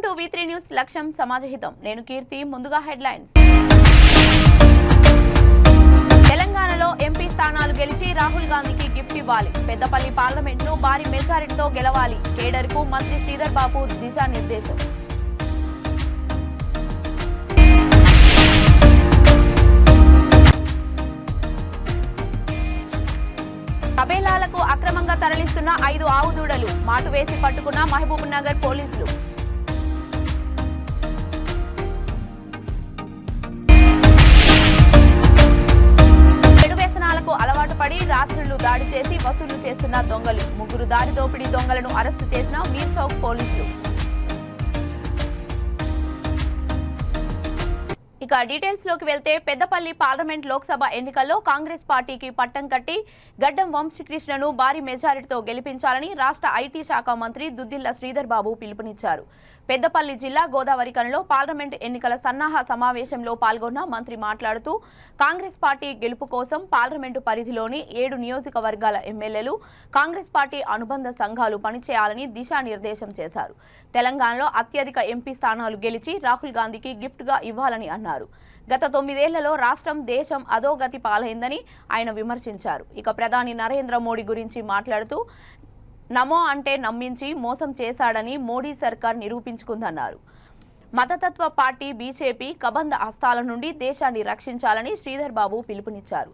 Welcome to V3 news లక్ష్యం సమాజహితం. నేను కీర్తి. ముందుగా హెడ్లైన్స్. తెలంగాణలో ఎంపీ స్థానాలు గెలిచి రాహుల్ గాంధీకి గిఫ్ట్ ఇవ్వాలి. పెద్దపల్లి పార్లమెంట్ను భారీ మెజారిటీతో గెలవాలి. కేడర్కు మంత్రి శ్రీధర్ బాబు దిశానిర్దేశం. కబేలాలకు అక్రమంగా తరలిస్తున్న 5 ఆవు దూడలు మాటు వేసి పట్టుకున్న మహబూబ్నగర్ పోలీసులు. చెడు వ్యసనాలకు అలవాటు పడి రాత్రులు దాడి చేసి వసూలు చేస్తున్న దొంగలు. 3 దాడి దోపిడీ దొంగలను అరెస్టు చేసిన మీర్ చౌక్ పోలీసులు. ఇక డీటెయిల్స్ లోకి వెళ్తే పెద్దపల్లి పార్లమెంట్ లోక్సభ ఎన్నికల్లో కాంగ్రెస్ పార్టీకి పట్టం కట్టి గడ్డం వంశీకృష్ణను భారీ మెజారిటీతో గెలిపించాలని రాష్ట్ర ఐటీ శాఖ మంత్రి దుద్దిళ్ల శ్రీధర్ బాబు పిలుపునిచ్చారు. పెద్దపల్లి జిల్లా గోదావరిఖనిలో పార్లమెంట్ ఎన్నికల సన్నాహ సమావేశంలో పాల్గొన్న మంత్రి మాట్లాడుతూ కాంగ్రెస్ పార్టీ గెలుపు కోసం పార్లమెంటు పరిధిలోని 7 నియోజకవర్గాల ఎమ్మెల్యేలు కాంగ్రెస్ పార్టీ అనుబంధ సంఘాలు పనిచేయాలని దిశానిర్దేశం చేశారు. తెలంగాణలో అత్యధిక ఎంపీ స్థానాలు గెలిచి రాహుల్ గాంధీకి గిఫ్ట్గా ఇవ్వాలని అన్నారు. గత 9 ఏళ్లలో రాష్ట్రం దేశం అధోగతి పాలైందని ఆయన విమర్శించారు. ఇక ప్రధాని నరేంద్ర మోడీ గురించి మాట్లాడుతూ నమో అంటే నమ్మించి మోసం చేశాడని మోడీ సర్కార్ నిరూపించుకుందన్నారు. మతతత్వ పార్టీ బీజేపీ కబంధ హస్తాల నుండి దేశాన్ని రక్షించాలని శ్రీధర్ బాబు పిలుపునిచ్చారు.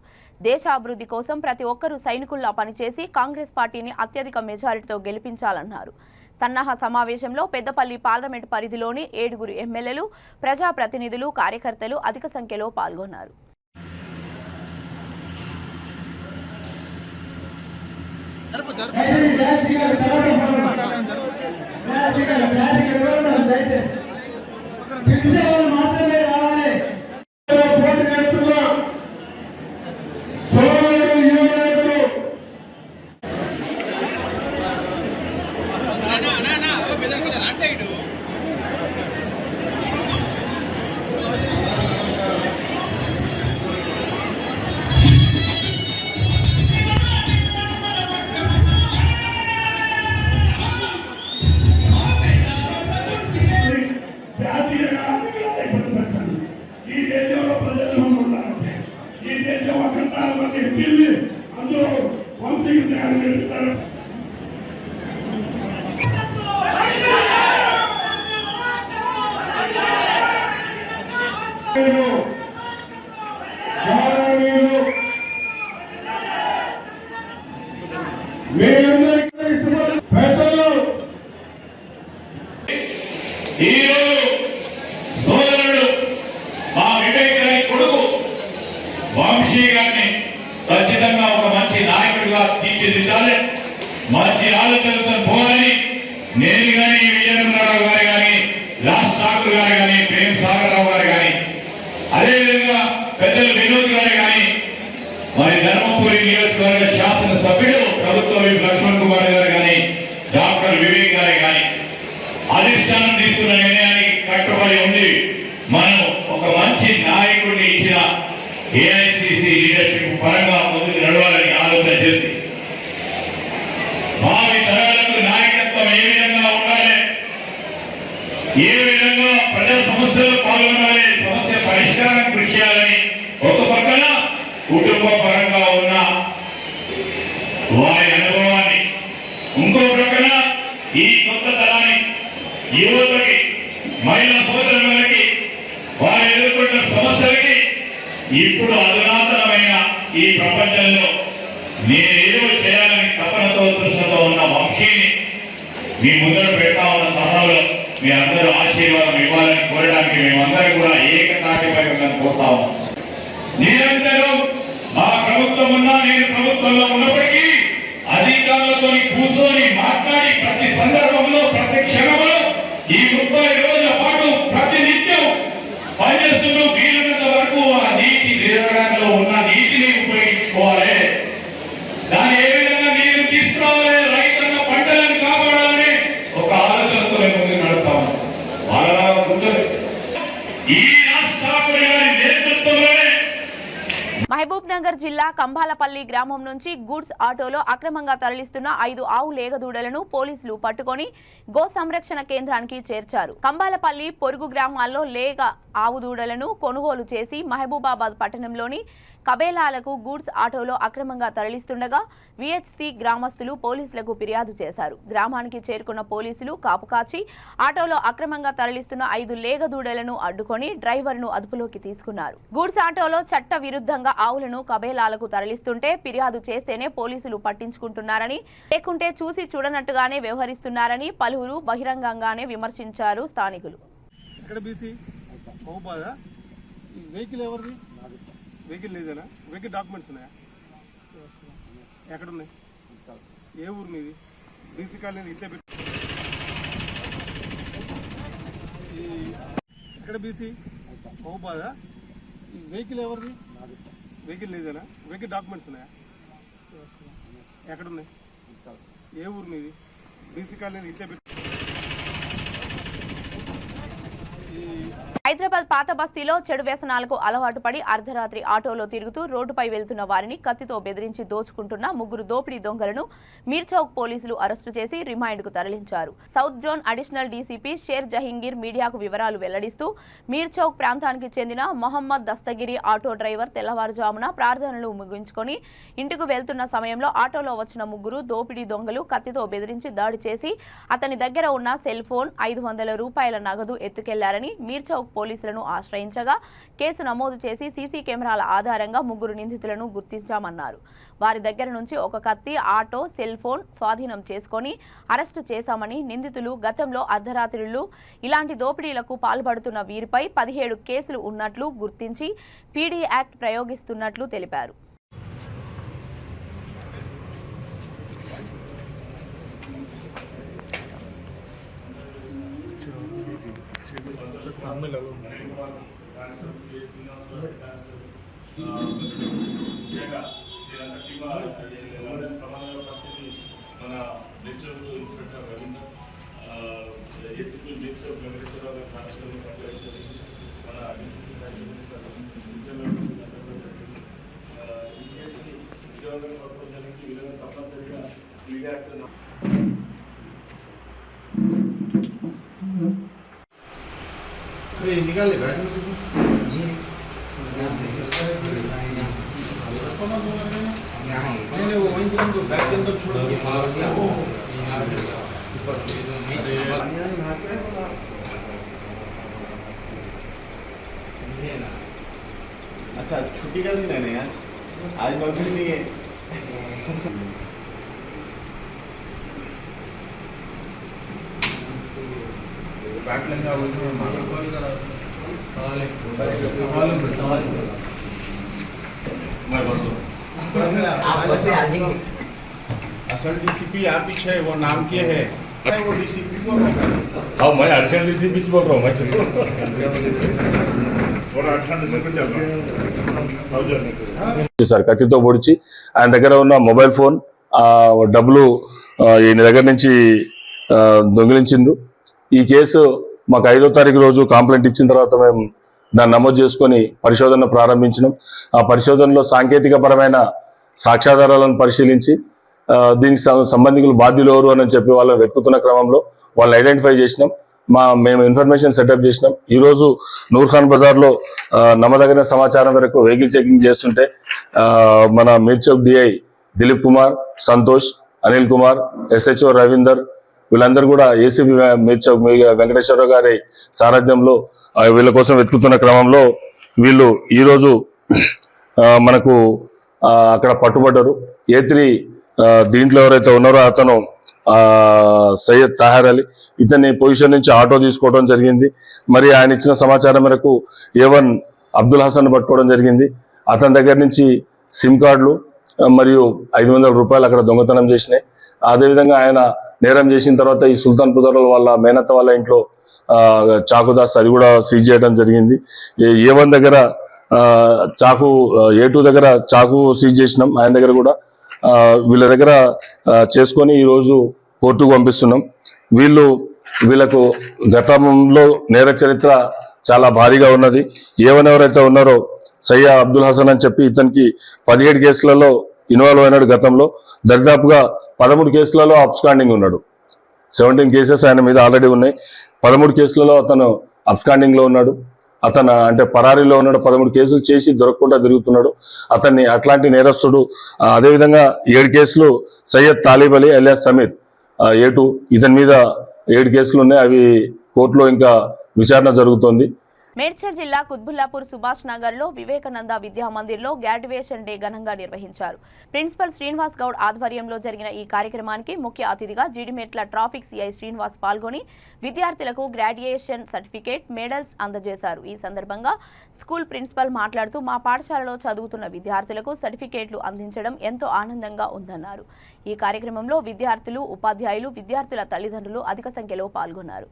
దేశాభివృద్ధి కోసం ప్రతి ఒక్కరూ సైనికుల్లా పనిచేసి కాంగ్రెస్ పార్టీని అత్యధిక మెజారిటీతో గెలిపించాలన్నారు. సన్నాహ సమావేశంలో పెద్దపల్లి పార్లమెంట్ పరిధిలోని 7 ఎమ్మెల్యేలు, ప్రజాప్రతినిధులు, కార్యకర్తలు అధిక సంఖ్యలో పాల్గొన్నారు. వంశీ గారిని ఖచ్చితంగా ఒక మంచి నాయకుడిగా తీర్చిదిద్దాలి. మంచి ఆలోచనలతో పోవాలని నేను కానీ విజయనగరరావు గారు కానీ, రాజ్ ఠాకూర్ గారు కానీ, ప్రేమ్ సాగర్ రావు గారు కానీ, అదేవిధంగా పెద్దలు వినోద్ గారు కానీ, మరి ధర్మపురి నియోజకవర్గ శాసన సభ్యుడు ప్రభుత్వ లక్ష్మణ్ కుమార్ గారు కానీ, డాక్టర్ వివేక్ గారు కానీ అధిష్టానం తీసుకున్న నిర్ణయానికి కట్టుబడి ఉంది. మనం ఒక మంచి నాయకుడిని ఇచ్చిన ఏఐసిసి లీడర్షిప్ పరంగా ముందుకు నడవాలని ఆలోచన చేసి భావి తరాలకు నాయకత్వం ఏ విధంగా ఉండాలి, ఏ విధంగా ప్రజా సమస్యలు పాల్గొనాలి, సమస్య పరిష్కారం కృషి చేయాలని ఒక పక్కన కుటుంబ పరంగా ఉన్న వారి అనుభవాన్ని, ఇంకో పక్కన ఈ కొత్త తరాన్ని, యువతకి, మహిళా సోదరులకి వారు ఎదుర్కొంటున్న సమస్యలకి ఇప్పుడు అధునాతనమైన ఈ ప్రపంచంలో నేనేదో చేయాలని తపనతో దృష్టితో ఉన్న వంశీని మీ ముందర పెడతా ఉన్న తరంలో మీ అందరూ ఆశీర్వాదం ఇవ్వాలని కోరడానికి మేమందరం కూడా ఏకతాటిపైన కోరుతా ఉన్నాం. నిరంతరం మా ప్రభుత్వం ఉన్నా, నేను ప్రభుత్వంలో ఉన్నప్పటికీ అధికారులతో కూర్చొని మాట్లాడి ప్రతి సందర్భంలో, ప్రతి క్షణంలో ఈ 30 రోజుల పాటు ప్రతి నిత్యం పనిచేస్తున్న వీలున్నంత వరకు ఆ నీటి నిర్వహణలో ఉన్న నీటిని ఉపయోగించుకోవాలి. దాన్ని ఏ విధంగా నీరు తీసుకురావాలి, రైతన్న పంటలను కాపాడాలని ఒక ఆలోచనతో ముందుకు నడుస్తాము. వాళ్ళలాగా కూర్చొని ఈ రాష్ట్ర నేతృత్వంలోనే మహబూబ్ నగర్ జిల్లా కంబాలపల్లి గ్రామం నుంచి గూడ్స్ ఆటోలో అక్రమంగా తరలిస్తున్న 5 ఆవు లేగదూడలను పోలీసులు పట్టుకొని గో సంరక్షణ కేంద్రానికి చేర్చారు. కంబాలపల్లి పొరుగు గ్రామాల్లో లేగ ఆవు దూడలను కొనుగోలు చేసి మహబూబాబాద్ పట్టణంలోని కబేలాలకు గూడ్స్ ఆటోలో అక్రమంగా తరలిస్తుండగా విహెచ్సి గ్రామస్తులు పోలీసులకు ఫిర్యాదు చేశారు. గ్రామానికి చేరుకున్న పోలీసులు కాపుకాచి ఆటోలో అక్రమంగా తరలిస్తున్న 5 లేగదూడలను అడ్డుకొని డ్రైవర్ను అదుపులోకి తీసుకున్నారు. గూడ్స్ ఆటోలో చట్ట విరుద్ధంగా ఆవులను కబేలాలకు తరలిస్తుంటే ఫిర్యాదు చేస్తేనే పోలీసులు పట్టించుకుంటున్నారని, లేకుంటే చూసి చూడనట్టుగానే వ్యవహరిస్తున్నారని పలువురు బహిరంగంగానే విమర్శించారు స్థానికులు. వెహికల్ లేదనా? వెహికల్ డాక్యుమెంట్స్ ఉన్నాయా? ఎక్కడ ఉన్నాయి? ఏ ఊరు మీది? బీసీ కాలనీ ఇట్లా పెట్టి ఎక్కడ బీసీ మహబూబాదా? ఈ వెహికల్ ఎవరిది? వెహికల్ లేదనా? వెహికల్ డాక్యుమెంట్స్ ఉన్నాయా? ఎక్కడ ఉన్నాయి? ఏ ఊరు మీది? బీసీ కాలనీ ఇట్లా పెట్టి హైదరాబాద్ పాత బస్తీలో చెడు వ్యసనాలకు అలవాటు పడి అర్ధరాత్రి ఆటోలో తిరుగుతూ రోడ్డుపై వెళ్తున్న వారిని కత్తితో బెదిరించి దోచుకుంటున్న 3 దోపిడీ దొంగలను మీర్చౌక్ పోలీసులు అరెస్టు చేసి రిమాండ్కు తరలించారు. South zone additional DCP share Jahangir మీడియాకు వివరాలు వెల్లడిస్తూ మీర్చౌక్ ప్రాంతానికి చెందిన మొహమ్మద్ దస్తగిరి ఆటో డ్రైవర్ తెల్లవారుజామున ప్రార్థనలు ముగించుకొని ఇంటికి వెళ్తున్న సమయంలో ఆటోలో వచ్చిన 3 దోపిడీ దొంగలు కత్తితో బెదిరించి దాడి చేసి అతని దగ్గర ఉన్న సెల్ ఫోన్, 500 రూపాయల నగదు ఎత్తుకెళ్లారని మీర్చౌక్ పోలీసులను ఆశ్రయించగా కేసు నమోదు చేసి సీసీ కెమెరాల ఆధారంగా 3 నిందితులను గుర్తించామన్నారు. వారి దగ్గర నుంచి ఒక కత్తి, ఆటో, సెల్ ఫోన్ స్వాధీనం చేసుకొని అరెస్టు చేశామని, నిందితులు గతంలో అర్ధరాత్రులు ఇలాంటి దోపిడీలకు పాల్పడుతున్న వీరిపై 17 కేసులు ఉన్నట్లు గుర్తించి పీడీ యాక్ట్ ప్రయోగిస్తున్నట్లు తెలిపారు. अरे निकाल ले बैग में से जी नहीं वो वहीं तुम तो बैग के अंदर छोड़ दो अच्छा छुट्टी का दिन है ना आज नौकरी नहीं है बैट लगा असल डीसीपी आप पीछे है वो नाम क्या है वो डीसीपी को हाँ मैं अर्शन डीसीपी से बोल रहा हूँ मैं थोड़ा 18 पे चल रहा సార్ కత్తితో పొడిచి ఆయన దగ్గర ఉన్న మొబైల్ ఫోన్ డబ్బులు ఈయన దగ్గర నుంచి దొంగిలించిండు. ఈ కేసు మాకు 5వ తారీఖు రోజు కంప్లైంట్ ఇచ్చిన తర్వాత మేము దాన్ని నమోదు చేసుకొని పరిశోధన ప్రారంభించినాం. ఆ పరిశోధనలో సాంకేతిక పరమైన సాక్ష్యాధారాలను పరిశీలించి దీనికి సంబంధికులు బాధ్యులు ఎవరు అని చెప్పి వాళ్ళని వెతుకుతున్న క్రమంలో వాళ్ళని ఐడెంటిఫై చేసినాం. మేము ఇన్ఫర్మేషన్ సెటప్ చేసినాం. ఈరోజు నూర్ఖాన్ బజార్లో నమ్మదగిన సమాచారం వరకు వెహికల్ చెకింగ్ చేస్తుంటే మన మీర్చౌక్ డిఐ దిలీప్ కుమార్, సంతోష్, అనిల్ కుమార్, ఎస్హెచ్ఓ రవీందర్ వీళ్ళందరూ కూడా ఏసీబీ మీర్చౌక్ వెంకటేశ్వరరావు గారి సారథ్యంలో వీళ్ళ కోసం వెతుకుతున్న క్రమంలో వీళ్ళు ఈరోజు మనకు అక్కడ పట్టుబడ్డారు. A3 దీంట్లో ఎవరైతే ఉన్నారో అతను సయ్యద్ తాహర్ అలీ, ఇతని పొజిషన్ నుంచి ఆటో తీసుకోవడం జరిగింది. మరి ఆయన ఇచ్చిన సమాచారం మేరకు A1 అబ్దుల్ హసన్ పట్టుకోవడం జరిగింది. అతని దగ్గర నుంచి సిమ్ కార్డులు మరియు 500 రూపాయలు అక్కడ దొంగతనం చేసినాయి. అదేవిధంగా ఆయన నేరం చేసిన తర్వాత ఈ సుల్తాన్ పుదర్ల వాళ్ళ మేనత్త వాళ్ళ ఇంట్లో చాకుదాస్ అది కూడా సీజ్ చేయడం జరిగింది. A1 దగ్గర చాకు, A2 దగ్గర చాకు సీజ్ చేసినాం. ఆయన దగ్గర కూడా వీళ్ళ దగ్గర చేసుకొని ఈరోజు కోర్టుకు పంపిస్తున్నాం. వీళ్ళకు గతంలో నేర చరిత్ర చాలా భారీగా ఉన్నది. ఎవరైతే ఉన్నారో సయ్యా అబ్దుల్ హసన్ అని చెప్పి ఇతనికి 17 కేసులలో ఇన్వాల్వ్ అయినాడు. గతంలో దరిదాపుగా 13 కేసులలో అబ్స్కాండింగ్ ఉన్నాడు. 17 కేసెస్ ఆయన మీద ఆల్రెడీ ఉన్నాయి. 13 కేసులలో అతను అబ్స్కాండింగ్ లో ఉన్నాడు. అతను అంటే పరారీలో ఉన్నాడు. 13 కేసులు చేసి దొరకకుండా తిరుగుతున్నాడు. అతన్ని అట్లాంటి నేరస్తుడు. అదేవిధంగా 7 కేసులు Syed Talib Ali alias Sameer A2 ఇతని మీద 7 కేసులు ఉన్నాయి. అవి కోర్టులో ఇంకా విచారణ జరుగుతోంది. మేడ్చల్ జిల్లా కుత్బుల్లాపూర్ సుభాష్ నగర్ లో వివేకానంద విద్యా మందిర్ లో గ్రాడ్యుయేషన్ డే ఘనంగా నిర్వహించారు. ప్రిన్సిపల్ శ్రీనివాస్ గౌడ్ ఆధ్వర్యంలో జరిగిన ఈ కార్యక్రమానికి ముఖ్య అతిథిగా జీడిమెట్ల ట్రాఫిక్ సిఐ శ్రీనివాస్ పాల్గొని విద్యార్థులకు గ్రాడ్యుయేషన్ సర్టిఫికేట్, మెడల్స్ అందజేశారు. ఈ సందర్భంగా స్కూల్ ప్రిన్సిపల్ మాట్లాడుతూ మా పాఠశాలలో చదువుతున్న విద్యార్థులకు సర్టిఫికేట్లు అందించడం ఎంతో ఆనందంగా ఉందన్నారు. ఈ కార్యక్రమంలో విద్యార్థులు, ఉపాధ్యాయులు, విద్యార్థుల తల్లిదండ్రులు అధిక సంఖ్యలో పాల్గొన్నారు.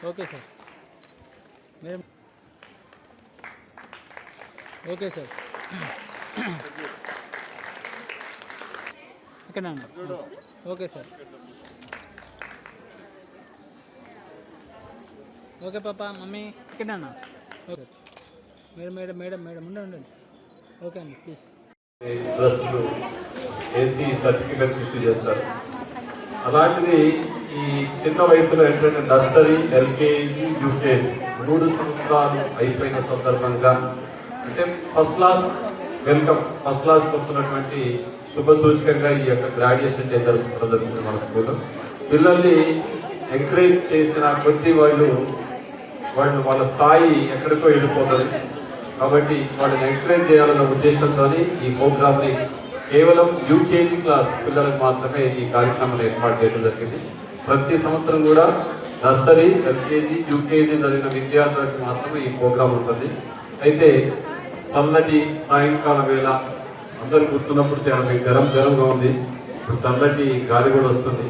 Okay sir. మేము ఓకే సార్. ఓకేనా? Okay sir. ఓకే పాప, మమ్మీ ఓకేనా? Okay madam madam madam madam ఉండండి. ఓకే అండి ప్లీజ్. డ్రెస్సులు వేసి సర్టిఫికెట్స్ ఇష్యూ చేస్తారు. అలాంటిది ఈ చిన్న వయసులో ఏంటంటే నర్సరీ, ఎల్కేజీ, యూకేజీ 3 సంవత్సరాలు అయిపోయిన సందర్భంగా అంటే ఫస్ట్ క్లాస్ వెల్కమ్, ఫస్ట్ క్లాస్కి వస్తున్నటువంటి శుభ సూచకంగా ఈ యొక్క గ్రాడ్యుయేషన్ డే జరుపుకోవడం జరుగుతుంది మన స్కూల్లో. పిల్లల్ని ఎంకరేజ్ చేసిన కొద్ది వాళ్ళు వాళ్ళ స్థాయి ఎక్కడికో వెళ్ళిపోతుంది. కాబట్టి వాళ్ళని ఎంకరేజ్ చేయాలన్న ఉద్దేశంతో ఈ ప్రోగ్రామ్ని కేవలం యూకేజీ క్లాస్ పిల్లలకు మాత్రమే ఈ కార్యక్రమాన్ని ఏర్పాటు చేయడం జరిగింది. ప్రతి సంవత్సరం కూడా నర్సరీ, ఎల్కేజీ, యూకేజీ చదివిన విద్యార్థులకు మాత్రమే ఈ ప్రోగ్రాం ఉంటుంది. అయితే చల్లటి సాయంకాల వేళ అందరూ కూర్చున్నప్పుడు చాలా గరంగా ఉంది. ఇప్పుడు చల్లటి గాలి కూడా వస్తుంది.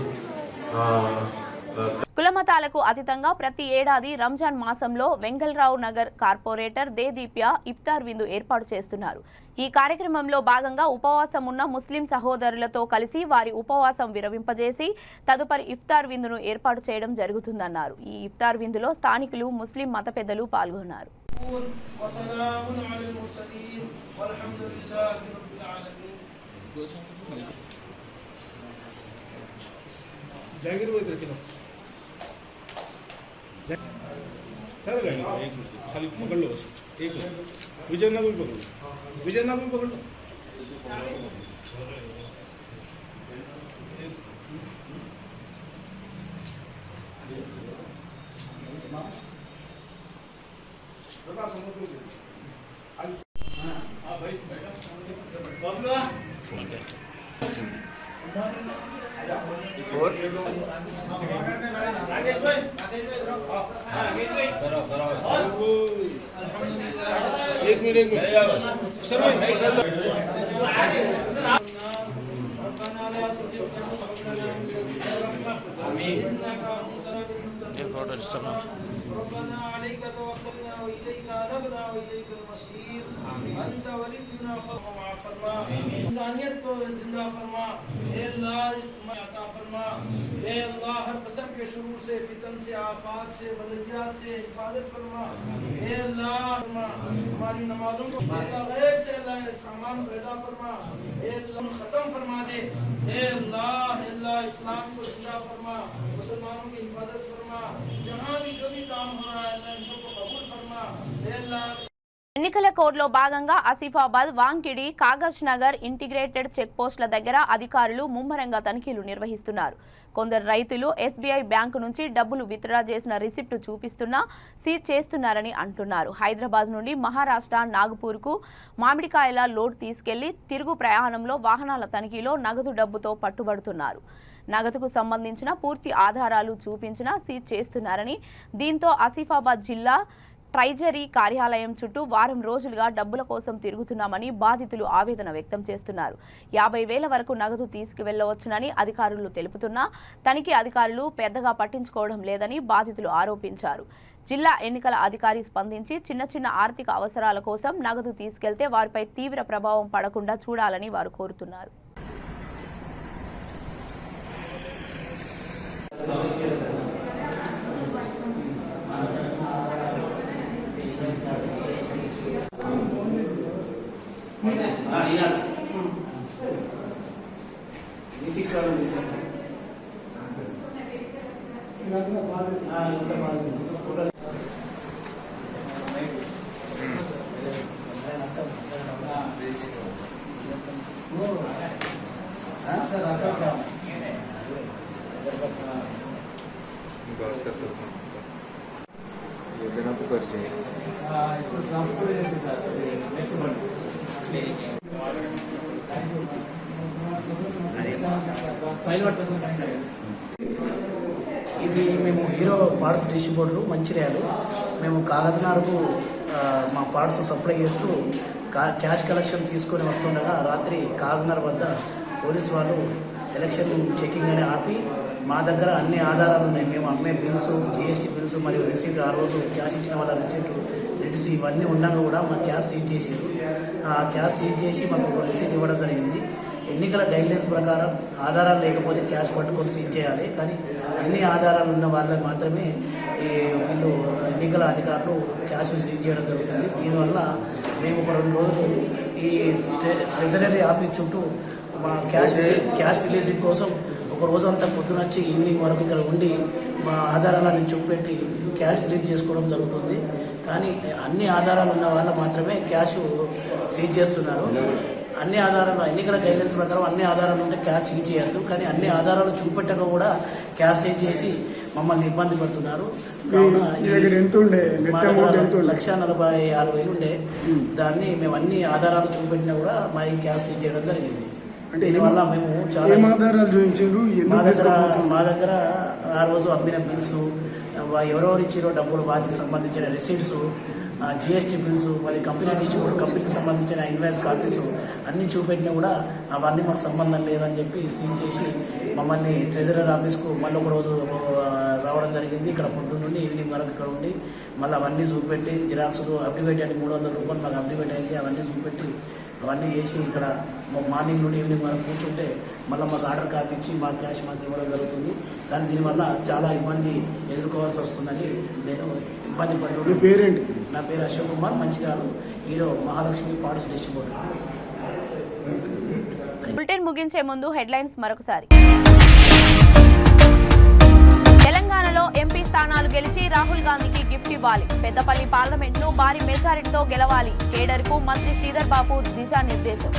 కులమతాలకు అతీతంగా ప్రతి ఏడాది రంజాన్ మాసంలో వెంగళరావు నగర్ కార్పొరేటర్ దేదీప్య ఇఫ్తార్ విందు ఏర్పాటు చేస్తున్నారు. ఈ కార్యక్రమంలో భాగంగా ఉపవాసం ఉన్న ముస్లిం సహోదరులతో కలిసి వారి ఉపవాసం విరమింపజేసి తదుపరి ఇఫ్తార్ విందును ఏర్పాటు చేయడం జరుగుతుందన్నారు. ఈ ఇఫ్తార్ విందులో స్థానికులు, ముస్లిం మత పెద్దలు పాల్గొన్నారు. एक मिनट खाली पकड़ लो बस, एक मिनट विजयनगर पकड़ लो, विजयनगर पकड़ लो. एक मिनट सर फोटो डिस्टर्ब ربنا عليك توكلنا واليك انبنا واليك المصير انت ولينا فما فرما انسانیت کو زندہ فرما اے اللہ اس عطا فرما اے اللہ ہر قسم کے شرور سے فتن سے آفات سے بلدیات سے حفاظت فرما اے اللہ ہماری نمازوں کو اللہ غیب سے اللہ سامان پیدا فرما اے اللہ ختم فرما دے اے اللہ اسلام کو زندہ فرما مسلمانوں کی حفاظت فرما जहां भी जो भी काम हो रहा है अल्लाह इन सबको कबूल फरमा हे अल्लाह. ఎన్నికల కోడ్లో భాగంగా ఆసిఫాబాద్, వాంకిడి, కాగజ్ నగర్ ఇంటిగ్రేటెడ్ చెక్ పోస్టుల దగ్గర అధికారులు ముమ్మరంగా తనిఖీలు నిర్వహిస్తున్నారు. కొందరు రైతులు ఎస్బీఐ బ్యాంకు నుంచి డబ్బులు విత్డ్రా చేసిన రిసిప్ట్ చూపిస్తున్నా సీజ్ చేస్తున్నారని అంటున్నారు. హైదరాబాద్ నుండి మహారాష్ట్ర నాగపూర్కు మామిడికాయల లోడ్ తీసుకెళ్లి తిరుగు ప్రయాణంలో వాహనాల తనిఖీలో నగదు డబ్బుతో పట్టుబడుతున్నారు. నగదుకు సంబంధించిన పూర్తి ఆధారాలు చూపించినా సీజ్ చేస్తున్నారని, దీంతో ఆసిఫాబాద్ జిల్లా ట్రైజరీ కార్యాలయం చుట్టూ వారం రోజులుగా డబ్బుల కోసం తిరుగుతున్నామని బాధితులు ఆవేదన వ్యక్తం చేస్తున్నారు. 50,000 వరకు నగదు తీసుకువెళ్లవచ్చునని అధికారులు తెలుపుతున్నా తనిఖీ అధికారులు పెద్దగా పట్టించుకోవడం లేదని బాధితులు ఆరోపించారు. జిల్లా ఎన్నికల అధికారి స్పందించి చిన్న ఆర్థిక అవసరాల కోసం నగదు తీసుకెళ్తే వారిపై తీవ్ర ప్రభావం పడకుండా చూడాలని వారు కోరుతున్నారు. ఇది మేము హీరో పార్ట్స్ డిస్ట్రిబ్యూటర్ మంచిర్యాలు. మేము కాగజ్నగర్కు మా పార్ట్స్ సప్లై చేస్తూ క్యాష్ కలెక్షన్ తీసుకొని వస్తుండగా రాత్రి కాగజ్నగర్ వద్ద పోలీసు వాళ్ళు ఎలక్షన్ చెకింగ్ అని ఆపి మా దగ్గర అన్ని ఆధారాలు ఉన్నాయి. మేము అమ్మే బిల్స్, GST బిల్స్ మరియు రిసీట్, ఆ రోజు క్యాష్ ఇచ్చిన వాళ్ళ రిసీట్, రిట్స్ ఇవన్నీ ఉండగా కూడా మా క్యాష్ సీజ్ చేసారు. ఆ క్యాష్ సీజ్ చేసి మాకు ఒక రిసీట్ ఇవ్వడం జరిగింది. ఎన్నికల గైడ్లైన్స్ ప్రకారం ఆధారాలు లేకపోతే క్యాష్ పట్టుకొని సీజ్ చేయాలి. కానీ అన్ని ఆధారాలు ఉన్న వాళ్ళకి మాత్రమే వీళ్ళు ఎన్నికల అధికారులు క్యాష్ సీజ్ చేయడం జరుగుతుంది. దీనివల్ల మేము ఒక 2 రోజులు ఈ ట్రెజరీ ఆఫీస్ చుట్టూ మా క్యాష్ రిలీజింగ్ కోసం ఒక రోజంతా పొద్దునొచ్చి ఈవినింగ్ వరకు ఇక్కడ ఉండి మా ఆధారాలను చూపెట్టి క్యాష్ రిలీజ్ చేసుకోవడం జరుగుతుంది. కానీ అన్ని ఆధారాలు ఉన్న వాళ్ళు మాత్రమే క్యాష్ సీజ్ చేస్తున్నారు. అన్ని ఆధారాలు ఎన్నికల గైడ్లైన్స్ ప్రకారం అన్ని ఆధారాలు ఉంటే క్యాష్ సీజ్ చేయొద్దు. కానీ అన్ని ఆధారాలు చూపెట్టక కూడా క్యాష్ సీజ్ చేసి మమ్మల్ని ఇబ్బంది పడుతున్నారు. కావున 1,46,000 ఉండే దాన్ని మేము అన్ని ఆధారాలు చూపెట్టినా కూడా మా క్యాష్ సీజ్ చేయడం జరిగింది. దీనివల్ల మేము చాలా మా దగ్గర ఆ రోజు అమ్మిన బిల్స్, ఎవరెవరు ఇచ్చిరో డబ్బులు వాటికి సంబంధించిన రిసీట్స్, GST బిల్స్, మరి కంపెనీ డిస్ట్రిబ్యూటర్ కంపెనీకి సంబంధించిన ఇన్వాయిస్ కాపీస్ అన్నీ చూపెట్టినా కూడా అవన్నీ మాకు సంబంధం లేదని చెప్పి సీజ్ చేసి మమ్మల్ని ట్రెజరర్ ఆఫీస్కు మళ్ళీ ఒక రోజు రావడం జరిగింది. ఇక్కడ పొద్దున్న నుండి ఈవినింగ్ వరకు ఇక్కడ ఉండి మళ్ళీ అవన్నీ చూపెట్టి జిరాక్స్లు అప్డివేట్ అని 300 రూపాయలు మాకు అప్డివేట్ అయింది. అవన్నీ చూపెట్టి అవన్నీ చేసి ఇక్కడ మార్నింగ్ నుండి ఈవినింగ్ వరకు కూర్చుంటే మళ్ళీ మాకు ఆర్డర్ కాపీ ఇచ్చి మా క్యాష్ మాకు ఇవ్వడం జరుగుతుంది. కానీ దీనివల్ల చాలా ఇబ్బంది ఎదుర్కోవాల్సి వస్తుందని నేను ఇబ్బంది పడుతుంది. పేరేంటి? నా పేరు Ashok Kumar, Mancherial, hero Mahalakshmi parts distributor. Bulletin ముగించే ముందు హెడ్లైన్స్ మరొకసారి. తెలంగాణలో ఎంపీ స్థానాలు గెలిచి రాహుల్ గాంధీకి గిఫ్ట్ ఇవ్వాలి. పెద్దపల్లి పార్లమెంట్ ను భారీ మెజారిటీతో గెలవాలి. కేడర్ కు మంత్రి శ్రీధర్ బాబు దిశానిర్దేశం.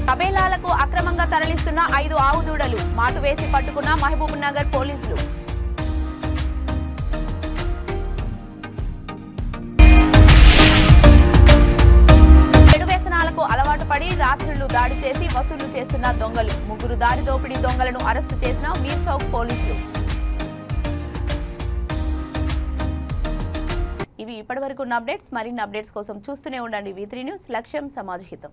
తబేలాలకు అక్రమంగా తరలిస్తున్న 5 ఆవు దూడలు మాటు వేసి పట్టుకున్న మహబూబ్ నగర్ పోలీసులు. చెడు వ్యసనాలకు అలవాటు పడి రాత్రులు దాడి చేసి వసూలు చేస్తున్న దొంగలు. 3 దాడి దోపిడీ దొంగలను అరెస్టు చేసిన మీర్ చౌక్ పోలీసులు. ఇవి ఇప్పటివరకు ఉన్న అప్డేట్స్. మరిన్ని అప్డేట్స్ కోసం చూస్తూనే ఉండండి V3 న్యూస్. లక్ష్యం సమాజహితం.